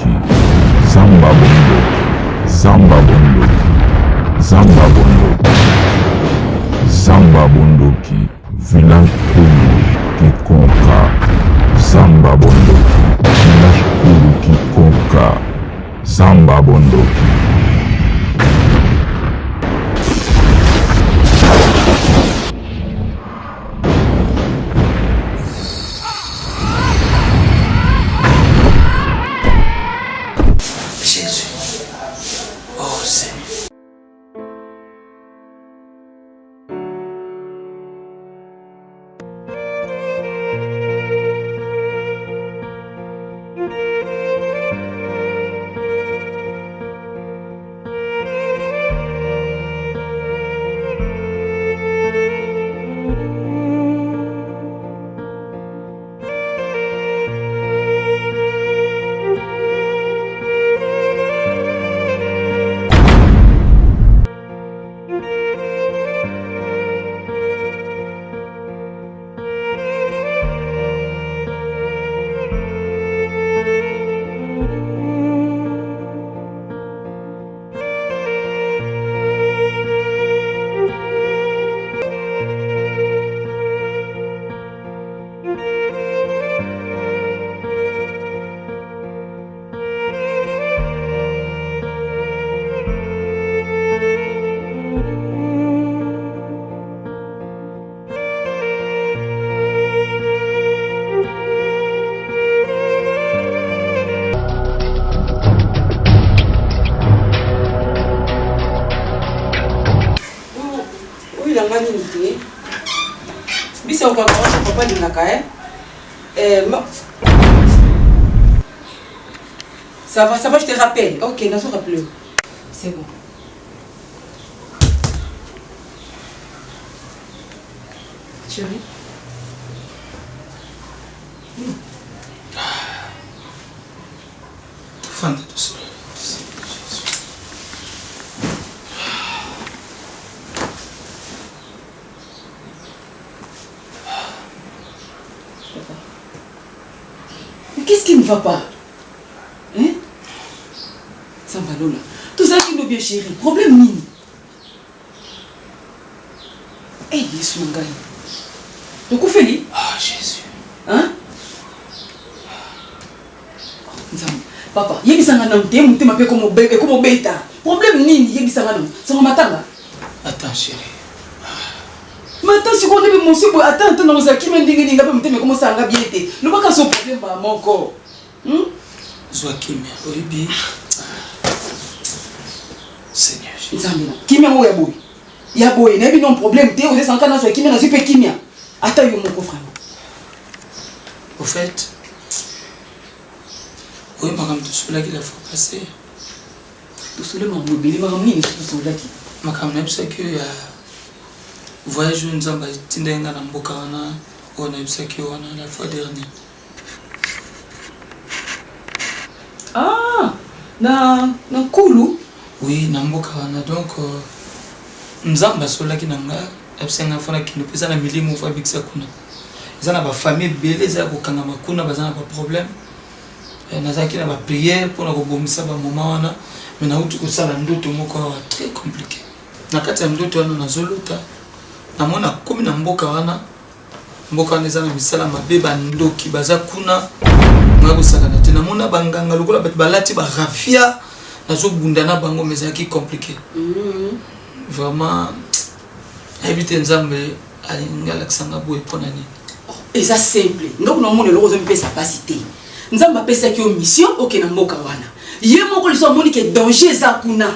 bondoki, zamba bondoki, zamba bondoki, zamba bondoki, zamba bondoki, village Kulu Kikonka, zamba bondoki, village Kulu Kikonka, zamba bondoki. Ça va, je te rappelle. Ok, non, je rappelle. C'est bon. Chérie. Fin de tout ça. Mais qu'est-ce qui ne va pas? Hein? Ça va, Lola. Tout ça qui nous vient, chérie. Problème mine. Eh, hey, Yesu Mangaï. Donc, où fait-il? Ah, Jésus. Hein? Papa, il y a des gens qui ont été comme bêta. Problème nini, il y a des gens qui ont été Attends, chérie. Mais attends, si on est mon soupe, attends, on a qui m'a dit que mais comment ça va bien été? Nous pas qu'à son problème, mon corps. Joachim, oui, Seigneur Jésus. Qui m'a oué boy? Il y a boy, il y a un problème, tu es en canard, qui m'a dit que qui m'a. Attends, mon coffre. Au fait, oui, madame, tout cela qu'il a fait passer. Tout cela m'a mobile, m'a ramené tout cela qui. Madame, c'est que voyage nous avons tinda na mboka wana on a eu wana la fois dernière. Ah, na Kulu. Oui, na mboka wana donc nzamba sola ki nanga absenga fana ki no pesa na milimo fa bikisa kuna. Ezana ba famille belé za ko kanga makuna bazana ba problème. Nazaki na ba prière pour na ko bomisa ba moment wana mais na uti ko sala ndoto moko très compliqué. Na kati ya ndoto wana na zoluta namona komi na mboka wana ezana misala mabe bandoki baza kuna ngako sakana te namona banganga lokola balati ba rafia nazo bundana bango mezaki compliqué. Vraiment habiter nzambe alingala ksanga boye ponani. Et ça simple. Donc non mon lokozo mpesa pasité. Nzamba pesa ki mission OK na mboka wana. Ye moko liso moni ke danger za kuna.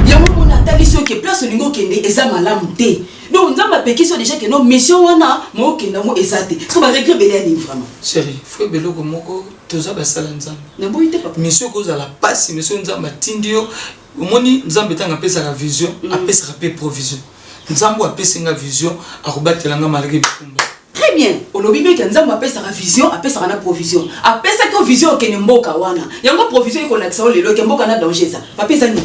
Ya mo na taliso ke place lingo kende eza malamu te. Donc nzamba pekiso déjà que non mission wana mo kenda mo ezate. So ba régler belé ani vraiment. Chérie, faut beloko moko toza ba sala nzamba. Na boyite papa. Mission ko za la passe mission nzamba tindio. Omoni nzamba tanga pesa la vision, apesa pe provision. Nzambo apesa nga vision, akobatela nga malgré bikumba. Très bien. Olobi bien que nzamba apesa la vision, apesa na provision. Apesa ko vision ke mboka wana. Yango provision ko lakisa lelo ke mboka na danger ça. Apesa ni.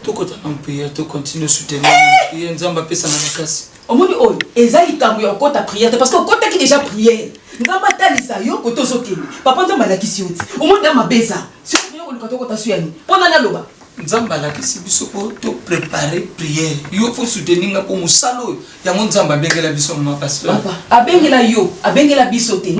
To kota na prière, to continue soutenir. Prière nzamba apesa na makasi. Omoni oyo ezali kambo ya kota prière parce que kota ki déjà prière. Nzamba talisa yo koto sokeli. Papa nzamba lakisi oti. Omoni na mabeza. Si on luka toko tasuyani. Pona na loba. Nzamba la kisi biso pour te préparer prière. Yo faut soutenir nga pour musalo. Ya mon nzamba bengela biso ma pasteur. Papa, abengela yo, abengela biso te.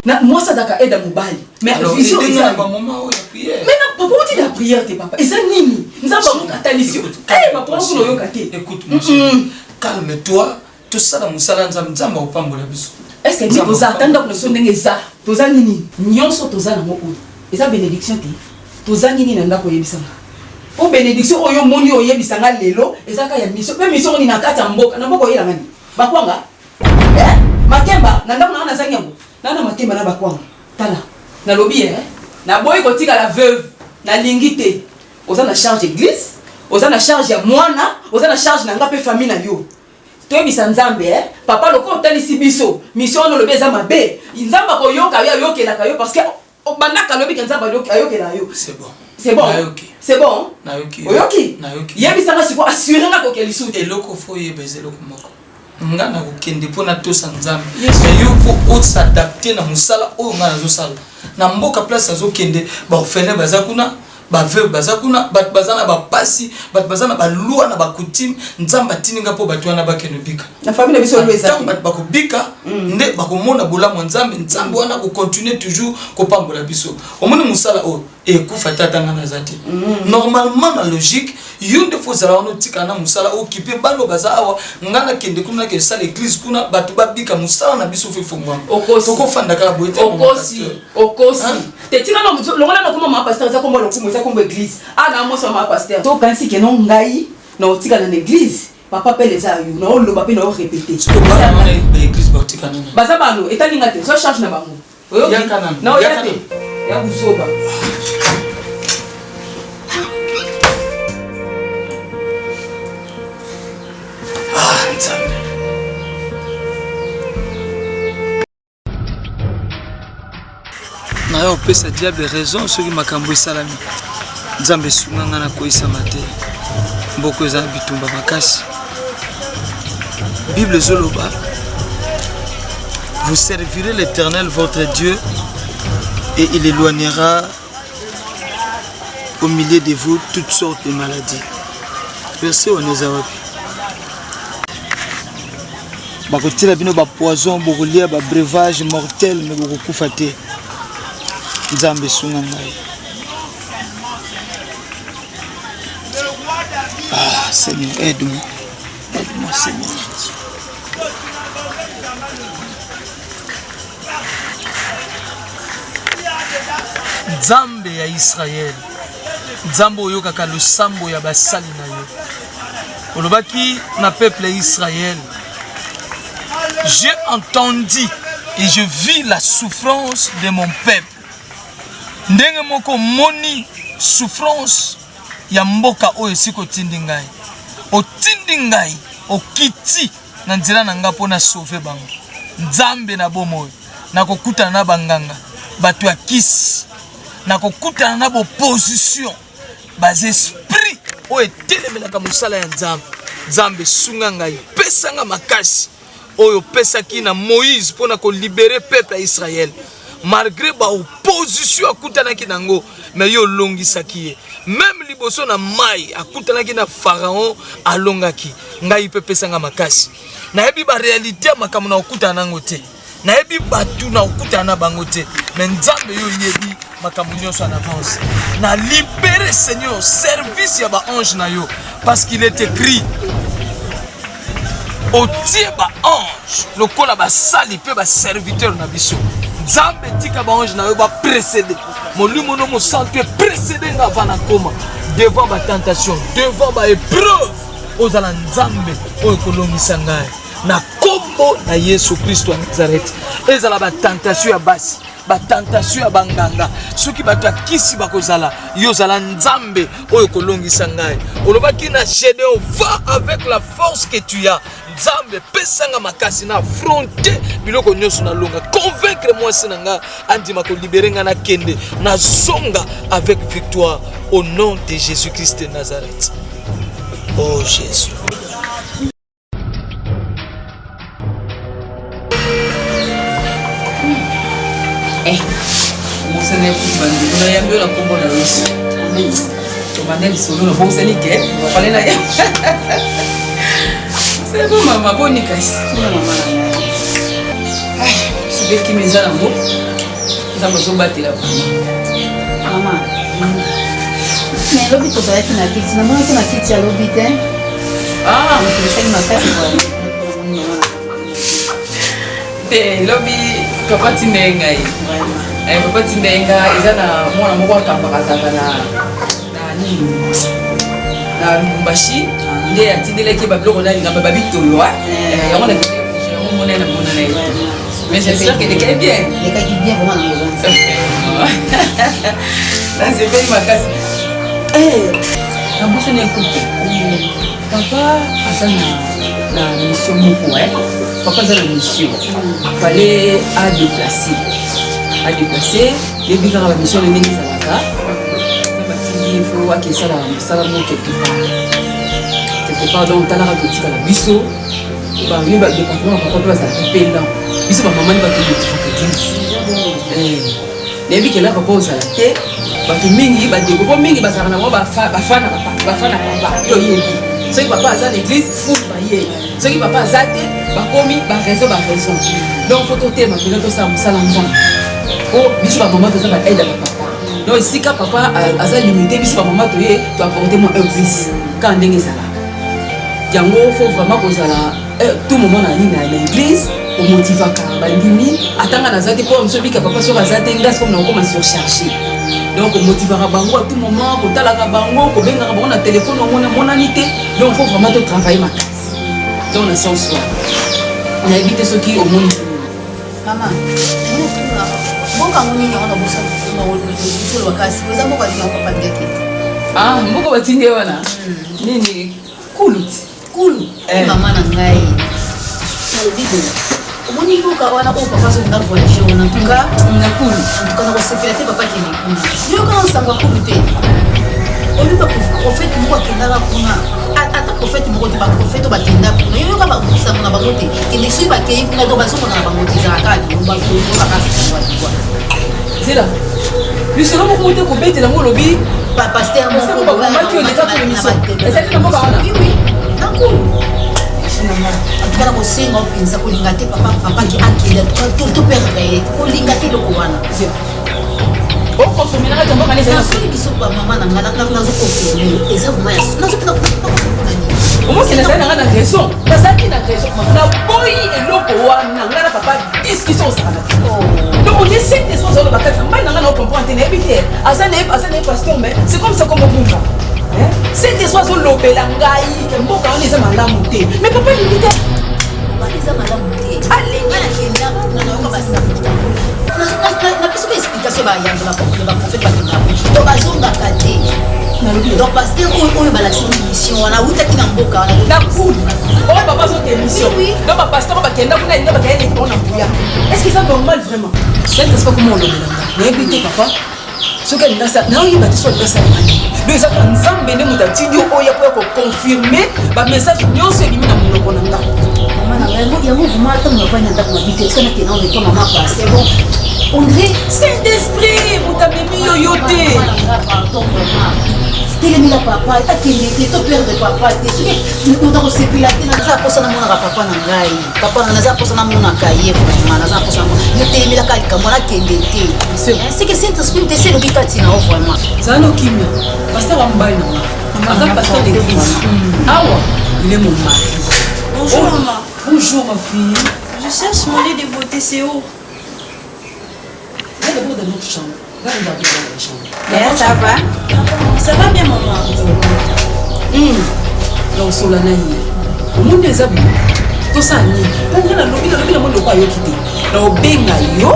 Na moi ça daka aide mobali. Mais vision est ba moment ya prière. Mais na papa tu la prière te papa. Eza nini? Nzamba mo katalisio. Eh papa ko no yo kate. Écoute mon chéri. Calme-toi. Tout ça dans musala nzamba opambola biso. Est-ce que tu posa tanda ko so ndenge za? Toza nini? Nyonso toza na mo oyo. Eza bénédiction te. Toza nini na ndako yebisanga. O bénédiction oyo moni oyebisanga lelo, eza ka ya mission. Pe mission ni na kata mboka. Na mboka yela ngani? Bakwanga? Makemba na ndako na zanyango. Nana makemba na bakwanga. Tala. Na lobby na boy ko tika la veuve na lingité. Oza na charge église, oza na charge ya mwana, oza na charge na ngape famille na yo. Toyebisa nzambe papa loko otalisi biso mission no lobi eza mabe. Nzamba ko yoka yo yokela ka yo parce que bandaka lobi ka nzamba ayokela yo. C'est bon. C'est bon. C'est bon. Nayoki. Oyoki. Yebisa nga siko assurer nga ko kelisu. Eloko fo yebeze loko moko. Nga na kokende pona tosa nzambe. Mais yo faut s'adapter na musala oyo nga nazo sala. Na mboka place azokende ba ofene bazakuna ba veuve bazakuna bat bazana ba pasi bat bazana ba loi na ba coutume nzamba tininga po batwana bakene bika. Na famille na biso lweza. Tant bat bakobika nde bakomona bolamu nzambe nzambe wana ko continuer toujours ko pambola biso. Omoni musala oyo ekufa tata nga nazati. Normalement na logique yonde faut zala ono tika na musala occupé balo bazawa ngana kende kuna ke sala église kuna batu babika musala na biso fe fongwa. Toko fanda ka boete. Okosi. Te tika na longola na kuma ma pasteur za komba lokumu za komba église. Ana mo so ma pasteur. To pensi ke non ngai na tika na l'église. Papa pele za yo na oloba pe na o répéter. To ba na église ba tika na. Baza balo etani ngate so charge na bango. Oyo yakana. Na oyate. Ya busoba. Na yo pesa diable raison soki makambo esalami nzambe sunganga na koyisama te mboko eza bitumba makasi. Bible zoloba vous servirez l'Éternel votre Dieu et il éloignera au milieu de vous toutes sortes de maladies. Verset oneza wapi? Bakotila bino ba poison bokolia ba breuvage mortel mais bokokufa te. Nzambe sunga ngai. Ah Seigneur, aide-moi. Aide-moi Seigneur. Nzambe ya Israël. Nzambe oyokaka losambo ya basali na yo. Olobaki na peuple Israël. J'ai entendu et je vis la souffrance de mon peuple. Ndenge moko moni souffrance ya mboka oyo siko tindi ngai. Otindi ngai okiti na nzela na nga pona sauver bango. Nzambe na bomo na kokutana na banganga bato ya kisi na kokutana na opposition bas esprit oyo etelemelaka mosala ya nzambe. Nzambe sunga ngai pesanga makasi oyo pesaki na Moïse pona ko libérer peuple ya Israël. Malgré ba opposition akutanaki nango mais yo longisaki ye. Même liboso na mai akutanaki na pharaon alongaki. Ngai pe pesanga makasi. Na yebi ba réalité makambo na okutana nango te. Na yebi batu na okutana na bango te. Mais nzambe yo yebi makambo nyonso en avance. Na libérer Seigneur service ya ba ange na yo parce qu'il est écrit au tie ba ange lokola ba sali pe ba serviteur na biso. Nzambe tika ba ange na yo ba précéder. Molimo no mo santé précéder nga vana koma devant ba tentation, devant ba épreuve. Ozala nzambe oyo kolongisa ngai. Na kombo na Yesu Kristo wa Nazareth. Ezala ba tentation ya basi, ba tentation ya banganga. Soki bato ya kisi bakozala, yo zala nzambe oyo kolongisa ngai. Olobaki na Gédéon, va avec la force que tu as. Nzambe pesanga makasi na affronter biloko nyonso na longa. Convaincre moi sinanga andima ko libérer nga na kende na zonga avec victoire au nom de Jésus-Christ de Nazareth. Oh Jésus. Bosana kubandi. Kuna yambe la kombo na Yesu. Tomandeli solo na bosani ke. Fallait na. C'est bon maman, bonne caisse. Maman. C'est bien qui mes amis. Ça me zo battre la Maman. Mais l'obit to ba na kiti na mona na kiti ya l'obit hein. Ah, c'est ma caisse te lobi papa tindenga yi. Papa tindenga eza na mwana moko akambaka na nini. Na Lubumbashi nde atindelaki babiloko na linga babitolo yango na yango mona na mais j'espère que les bien. Les cas qui bien vraiment dans le là c'est bien ma casse. Na bosse na écoute. Papa a na mission moko papa a la mission. Fallait à déplacer. Les bigara la mission de Nengi Salaka. Il faut voir que ça la quelque part donc t'as la raconter la biso. Bah oui bah département papa va ça pendant. Biso ba maman va te dire. Les bigara là papa ça la té. Ba ki mingi ba de ko mingi ba ça na ba fana papa. Yo yebi. Ceux qui papa à l'église fou ba yé. Ceux qui papa à té ba komi ba raison. Donc faut toter ma pena to ça musala nzamba. Oh biso ba maman to ça ba aide papa. Donc si ka papa a limité biso ba maman to yé to apporter moi un plus quand ndenge ça là. Yango faut vraiment que ça là tout moment na l'église au motiva ka bandimi atanga na zate pour monsieur bika papa sur azate ngas comme on commence à chercher. Donc on motivera bango à tout moment ko talaka bango ko benga bango na téléphone on a monanité. Donc faut vraiment de travailler ma casse. Dans le sens où on a évité ceux qui au monde. Maman. Bon quand on y on a bossé sur le casse. Vous avez pas dit on pas dire. Ah, mboko batinde wana. Nini cool. Maman na ngai. Na bibo. Omoni boka wana ko papa so na voyage on en tout cas na cool. En tout cas na ko sécurité papa qui est cool. Yo quand ça va cool te. On lui va prophète moi qui na la kuna. Ata prophète mo ko ba prophète ba tenda kuna. Yo ka ba kusa na ba ngote. Ki ne suis ba ke kuna do ba so na ba ngote za ka di ba ko ba ka kwa. C'est là. Lui solo mo ko te ko bete na mo lobi. Pasteur mo ko ba ma ki on est capable de mission. Et ça c'est pas wana. Oui. Nakulu. Atukana ko singa opinza ko lingate papa ki akile to perdre ko lingate loko wana. O consommer na ka mbaka nesa. Na so biso ba mama na ngana na zo confirmer. Eza vraiment na zo pina ko. Au moins c'est na na raison. Na ça qui na raison. Na boy eloko wana ngana papa discussion ça na. Donc on essaie de se faire le bakati. Mai na ngana o comprendre te na ebité. Azana pasteur mais c'est comme ça comme on va. C'est des oiseaux lobela ngai ke mboka on les malamu te mais papa lui dit on les malamu te alinga na kenda na ko basa na peso explication ba yango la prophète ba kenda to bazonga kate na lobi donc parce que on ba la mission wana uta kina mboka na cool oh papa so te mission donc ba pasteur ba kenda kuna inga ba kenda on a bouya est-ce que c'est normal vraiment c'est pas comment on lobela mais éviter papa ce que ndasa na oyi ba so ndasa mani les autres nzambe ne mutatindi oya pour confirmer ba message nyonso elimi na monoko na nga maman na yango vraiment tant na vanya ndako na bité tsana ke na on est comme maman pas c'est bon on dirait saint esprit mutamemi yoyote pardon vraiment telemi la papa ta kende to perdre papa te ce que on sepila te na za posa na mona papa na ngai papa na za posa na mona kaye vraiment na za posa na telemi la kalika mona kende te c'est que saint esprit te c'est le bikati na vraiment ça no kimia pasteur wa mbali na nga pasteur d'église awa il est mon mari. Bonjour maman. Bonjour ma fille. Je cherche mon lit de beauté, c'est où? Là d'abord dans notre chambre. Là on va dans la chambre. Ça va? Ça va bien maman. Donc sur la naïe. Au monde des abus. Tout ça ni. Quand on a lobby na monde pas yo quitter. Na obenga yo.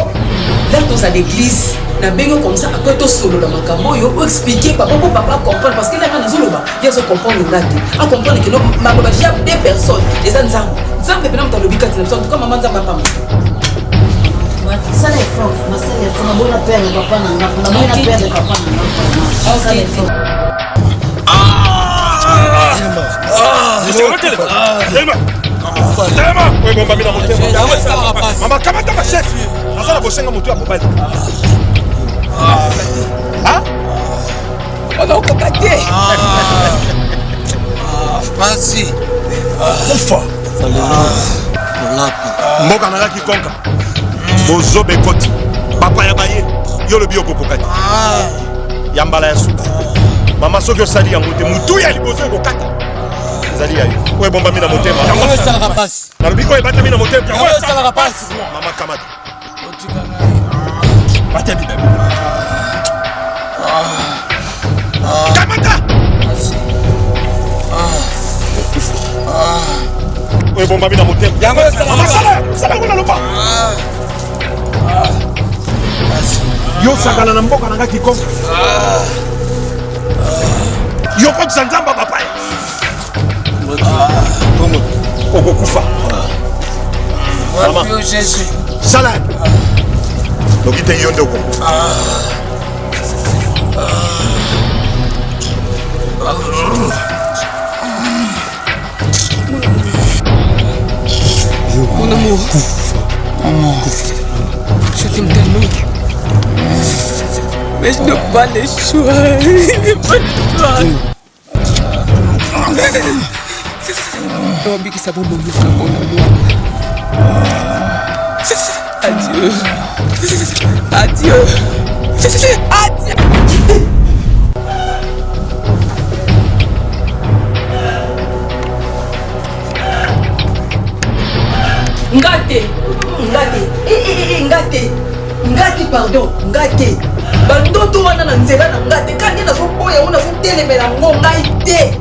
Là tout ça l'église. Na bengo comme ça après to solo la makambo yo expliquer papa comprendre parce que là na solo ba bien se comprendre là à comprendre que non ma ba déjà deux personnes les nzambe pena mta lobika tina parce que comme maman nzamba pas ça les fort ma ça les fort na bona père papa na nga na bona père papa na nga ça les fort Tema! Oui, bon, bah, mama, kamata ma chef. Asa la bosenga moto ya mobali. Pasi. Kufa. Mboka na ki konka. Bozo bekoti. Papa ya baye. Yo le bioko kokati. Yambala ya suka. Mama soki osali yango te mutu ya liboso kokata. Zali ya yo. Oye bomba mina motema. Yango sala pasi. Na lobiko ebata mina motema. Yango sala pasi. Mama kamata. Otika ngai. Bata bibe. Kamata. Oye bomba mina motema. Yango sala. Sala ngona lopa. Yo sagala na mboka na ngaki kongo. Yo ko tsanzamba papa. Kongo. Koko kufa. Mama. Yo Jésus. Sala. Lokite yo ndoko. Mon amour. Je t'aime tellement. Mais je n'ai pas le choix. Je n'ai pas le choix. Non, ça va mourir, mon amour. Adieu. Adieu. Adieu. Ngate, pardon, ngate. Bandoto wana na nzela na ngate kandi na so boya ona so telemela ngo ngai te.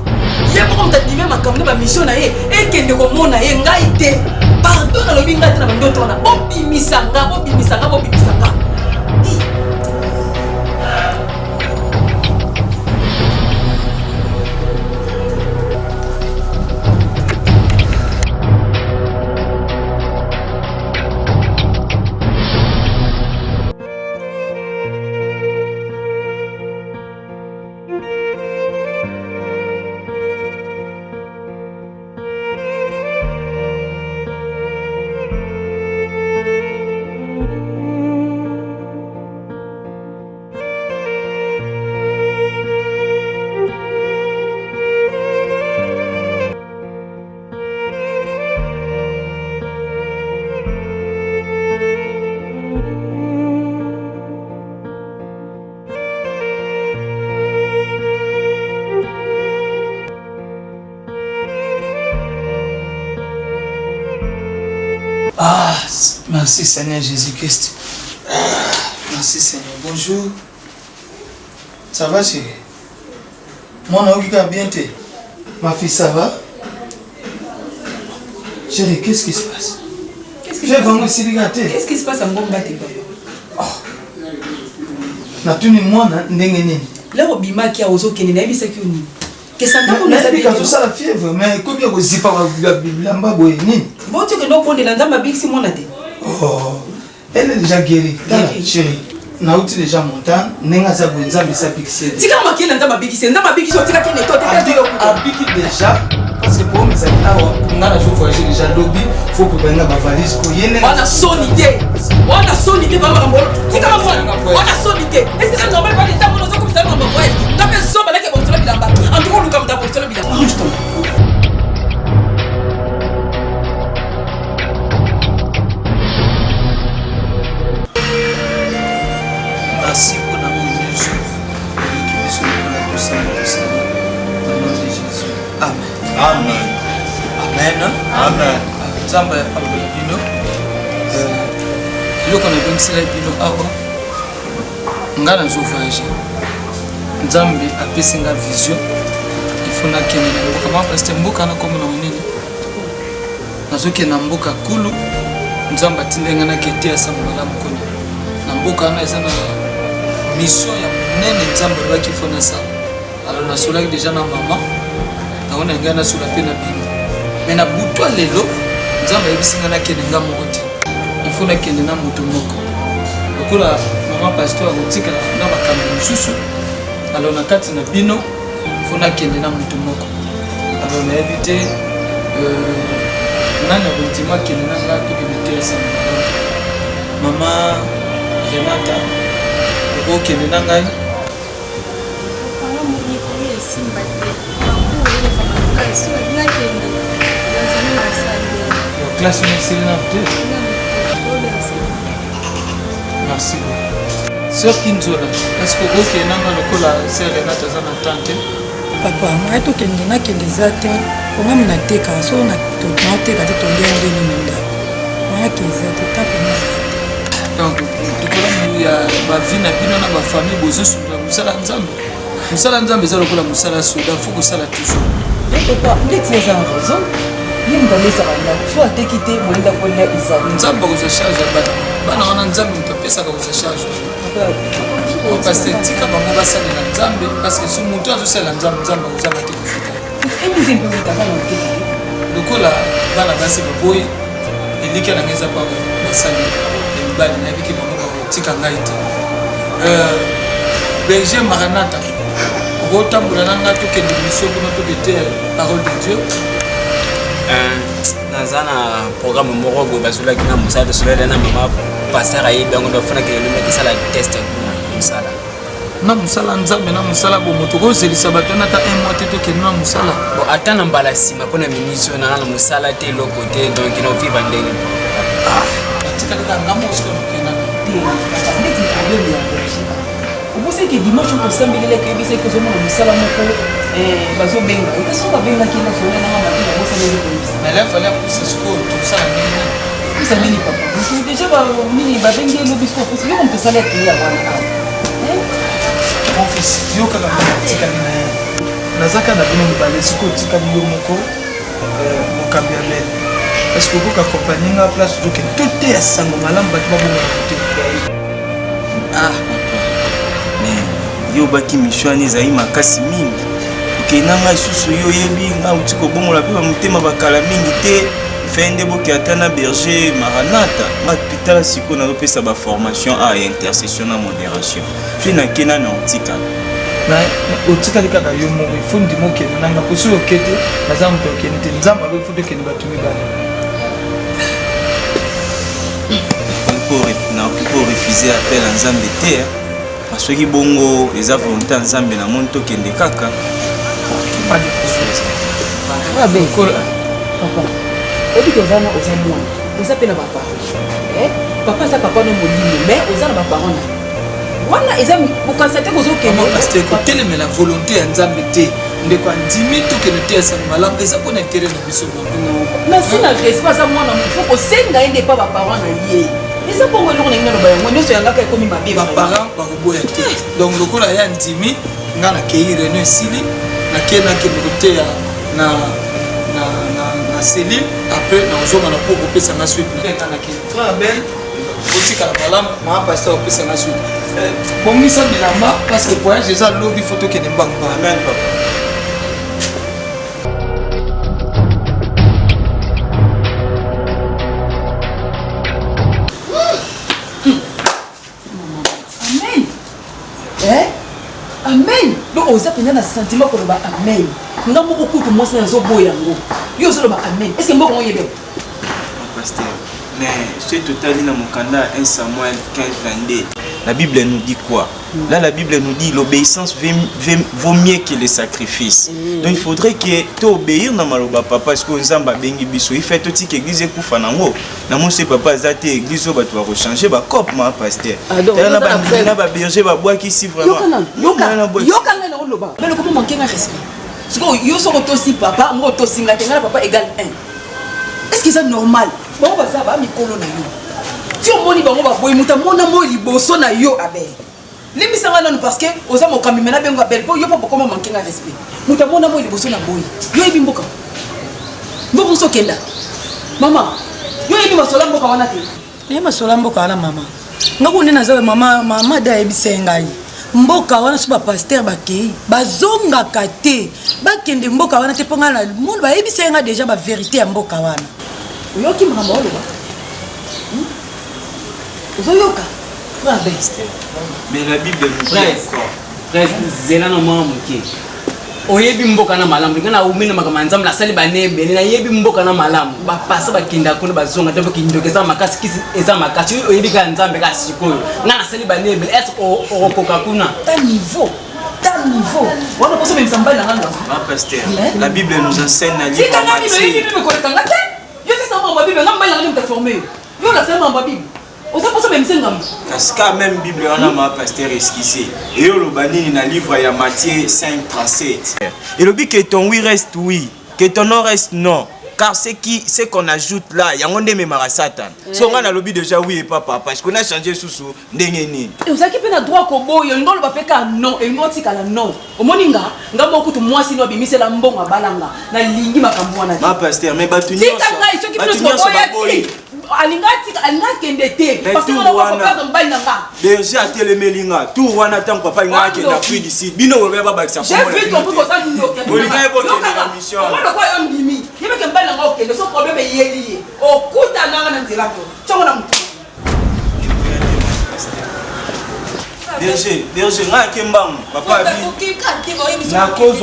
Ye ko mtatime makambo ba mission na ye ekende ko mona ye ngai te. Pardon na lobi ngate na bandoto wana. Bobimisanga. Ah, merci Seigneur Jésus-Christ. Merci Seigneur. Bonjour. Ça va chérie? Mon ami va bien te. Ma fille, ça va? Chérie, qu'est-ce qui se passe? Qu'est-ce qui se passe à mon papa? Natuni mwana ndenge nini? Là obima ki a ozo kenene na bisa ki oni. Que ça n'a pas été comme ça la fièvre, mais comme il y a aussi pas la Bible en bas nini? Bon tu que non pour les nzamba big si mon ate. Oh, elle est déjà guérie. Chérie. Na uti déjà montant, nenga za bonza bisa pixel. Tika makile nzamba big si tika ki neto te yo ko. Abiki déjà parce que pour mes amis là on a joué voyager déjà lobby, faut que benga ba valise ko yene. Wana sonité baba ngambolo. Tika mafona. Wana sonité. Est-ce que ça normal pas l'état mono comme ça ngamba voyage. Ngape soba leke bon tolo bilamba. En tout cas luka mta bon tolo bilamba. Arrange-toi. Merci pour l'amour de Jésus. Au nom de Jésus. Amen. Amen. Amen. Amen. Nzamba ya papa bino. Loko na bingisela bino awa. Nga na zo voyager. Nzambe apesi nga vision. Ifuna kene na mboka ma parce que mboka na komo na monene. Nazoke na mboka kulu. Nzamba atindenga na kete ya sambala mkono. Na mboka na eza na mission ya monene nzambe alobaki fona ça. Alors nasolaki déjà na mama. Naona ngai nasola pe na bino. Mais na butwa lelo nzambe ayebisinga nakende nga moko te. Il faut nakende na moto moko. Lokola mama pasteur akotikala na makambo mosusu. Alors na kati na bino il faut nakende na moto moko. Alors nayebi te nani akontima kende na nga tokende te esa mama Renata okende na ngai Simba te. Mabu ile kama kasi. classe Céline merci sœur Kinzola est-ce que ok nanga lokola sœur Renata za na tante papa moi tokende nakende eza te kongami nateka so nateka te tondenge nini ndako mayaki eza te tapena donc tokola ya bavi na bino na bafamille bozosundula mosala nzambe eza lokola mosala soda fo kosala toujours papa ndeti eza na raison ye moto amesaka ndako so ateki te moyenda kolia ezali nzambe akozwa charge ya bana wana nzambe moto apesaka kozwa charge parce que tika bango basalela nzambe parce que so moto azosalela nzambe akozanga te kofuta lokola bana basi baboyi eliki yananga eza pa basali mibali nayebiki bango bakotika ngai te berger maranata okotambola nanga tokende mission kuna tokete parole de Dieu naza na programme moko boye bazolaki na mosala tosolele na mama paster ayebi yango ndofanaki lelomeki esala test kuna mosala na mosala nzambe na mosala bomo tokozelisa bato na ata 1 mois te tokende na mosala bon ata na mbala nsima mpona minisio nanga na mosala te eloko te donc naoviva ndenge tikaleka ngambo osiko nokendaka oboseki dimanche okosambeleleki oyebisaki ozomona mosala moko bazobenga ekaso babengaki na sole nanga mabila bosaleli koyebisa mais là fallait pousser sikoyo tosala nini bisa nini papa déjà nini babengi elobi siko posi yoko moto osala ekili ya wana awa mon fils yokaka tikali na ye nazaka na bino mibale sikoyo otikali yo moko mokambi ya bele parce que okoka accompagne nga place ozokende to te ya sango malamu bato babongana te yo baki mishwani ezali makasi mingi okenanga lisusu yo oyebi nga uti kobongola mpe bamotema bakala mingi te fe nde boke ata na berger maranata nga pitala sikoyo nazopesa baformation a intercession na modération mpe nakena na otikala otikali kaka yo moko ifo ndima okende nanga posi oke te naza moto okende te nzambe alo ifo tokende bato mibale nakoki korefuser appel ya nzambe te soki bongo eza volonté ya nzambe na moni tokende kaka obiki ozana oza mwana oza mpe na baparent papa aza papa no molimo mais oza na baparent na wana eza bokanisa te kozokende kotelemela volonté ya nzambe te ndeko andimi tokende te ya sango malamu eza mpona intere na biso nasi na respect aza mwana fo kosenga ye nde pa baparent na ye eza bongo eloko ndenge naloba yango nyonso yangaka ekomi mabe baparent bakoboya te donc lokola ya ndimi nga nakei réunion esili nakendeko te na cellule après nakozongana mpo kopesanga suite frère abel otikala malamu maa paster opesanga suite bongisa bilamba parce que voyage eza lobi fo tokende mbangba amen papa amen donc oza mpenza na sentiment koloba amen nga moko kutu mwasi nazoboya yango yo ozoloba amen est ce que mboko oyebe pasteur mais ce total na mokanda 1 Samuel 15-22 la Bible nous dit quoi? Là la Bible nous dit l'obéissance vaut mieux que les sacrifices. Donc il faudrait que tu obéir na maloba papa parce que nzamba bengi biso il fait tout que église kufa nango na mon se papa zate église ba tu vas rechanger ba cop ma pasteur na ba berger ba bois qui si vraiment yoka na oloba mais le comment manquer un respect parce que yo so tosi papa ngo tosinga tenga papa égal 1 est-ce que c'est normal bon ba ça ba mikolo na yo ti omoni bango ba boy muta mona mo liboso na yo abe limisanga nanu parce que oza mokambi mena bengo abel po yo papa comment manquer un respect muta mona mo liboso na boy yo ebi mboka mboka so kenda mama yo ebi masola mboka wana te ye masola mboka wana mama ngakuni nazawe mama da yebise ngai mboka wana so bapaster bakei bazongaka te bakende mboka wana te mponga na monde bayebise nga déjà bavérité ya mboka wana oyoki makambo oloba ozoyoka frère mais la Bible nous dit encore frère zela na mwa moke oyebi mboka na malamu ngana umina makama nzambe asali banebe na yebi mboka na malamu bapasa bakinda kuna bazonga te bakindokeza makasi kisi eza makasi oyebi ka nzambe ka sikoyo ngana asali banebe est okoka kuna ta niveau wana poso même samba na nganga pasteur la Bible nous enseigne à lire en Matthieu yo te samba bible ngamba allez me former. Yo la c'est ma Bible. On s'est passé même 5 ans. Parce que même Bible on a ma pasteur esquissé. Et le banini na livre ya Matthieu 5:37. Et le but que ton oui reste oui, que ton non reste non. Car ce qu'on ajoute là, il y a un de mes Satan. Si on a le lobby déjà oui et papa, parce qu'on a changé sous ndengeni. Et vous savez qu'il y a droit kobo, il y a un papeka non, et un tika la non. Au moninga, nga moko tu moi si no bimi c'est la mbonga balanga, na lingi makambo na. Ma pasteur, mais batuni. Si ta ngai, ceux qui peuvent se alinga kendete parce que on va pas dans bain nanga. Berger a télémélinga, tout wana tant papa nga qui na Afrique d'ici. Bino on va pas ça. J'ai vu ton peu ça nous. Olinga ebo la mission. On va quoi on bimi. Il veut que bain nanga OK, le son problème est lié. Au coup ta nanga na nzela ko. Tchongo na mutu. Berger, nga kembang papa bi. Na cause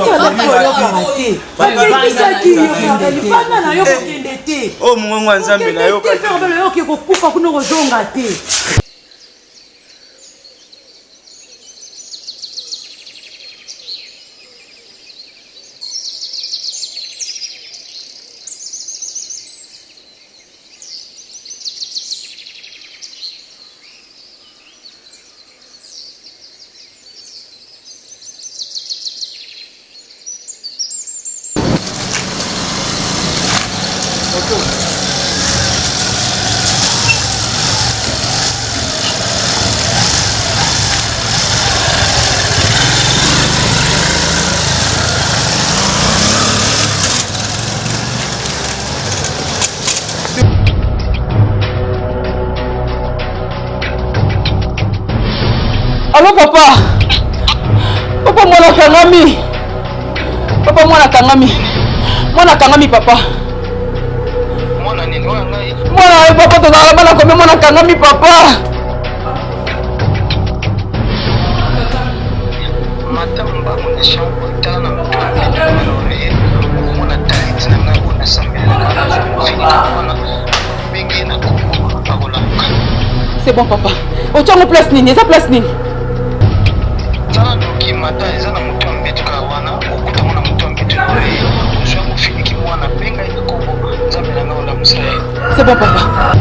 oh mungu nzambe na yo Allô papa. Papa mwana kangami. Papa mwana kangami. Mwana kangami papa. Mwana nini wewe ngai? Mwana papa tozala bana kombe mwana kangami papa. Matamba mwana shambo tana mtwana mwana tight na ngai na sambela. Mwana mingi na kuko akola. C'est bon papa. Otongo place nini? Eza place nini? Tana doki mata eza na mutu ambetu ka wana okuta mwana mutu ambetu na kuzwa kufiki mwana penga ikobo nzambe na ngao la musaya. C'est bon papa.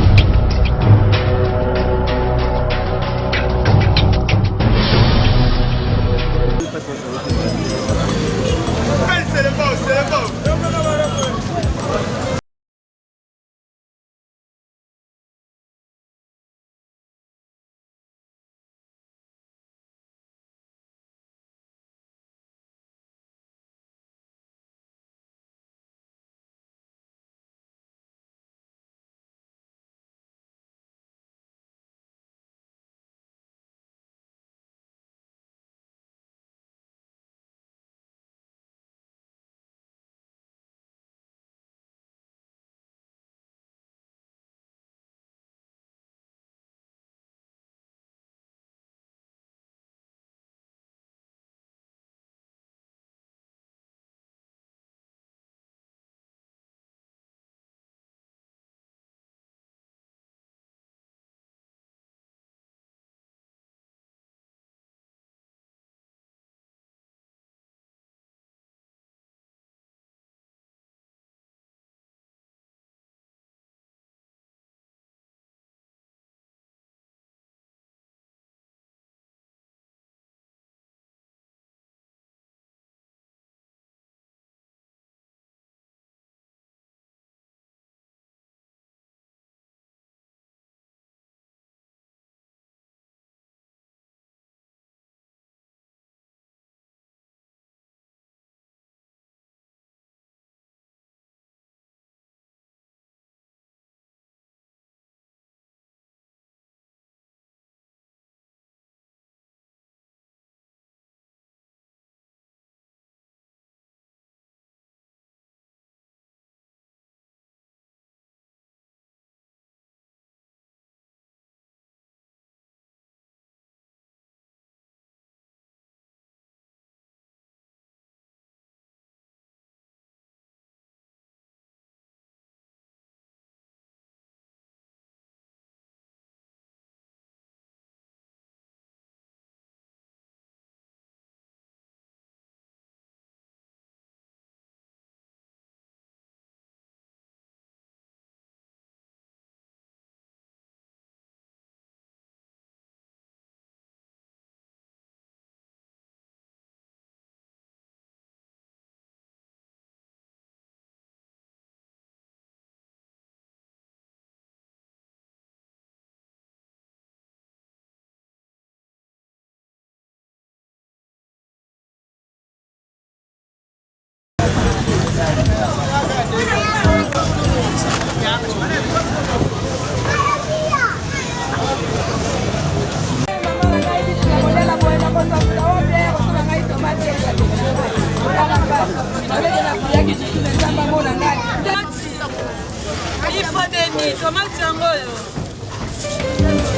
nani tomate yango oyo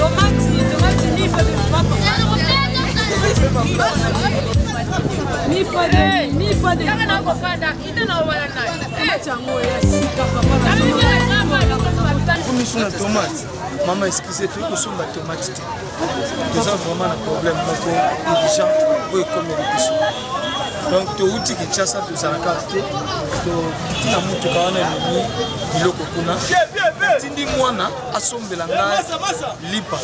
tomate nifade Nous sommes tomates. Maman, excusez moi nous sommes tomates. Nous avons vraiment un problème. Les gens peuvent comme les donc, tu as dit que tu as ça, tu as la carte. Tu as dit que tu as dit que tu as lipa.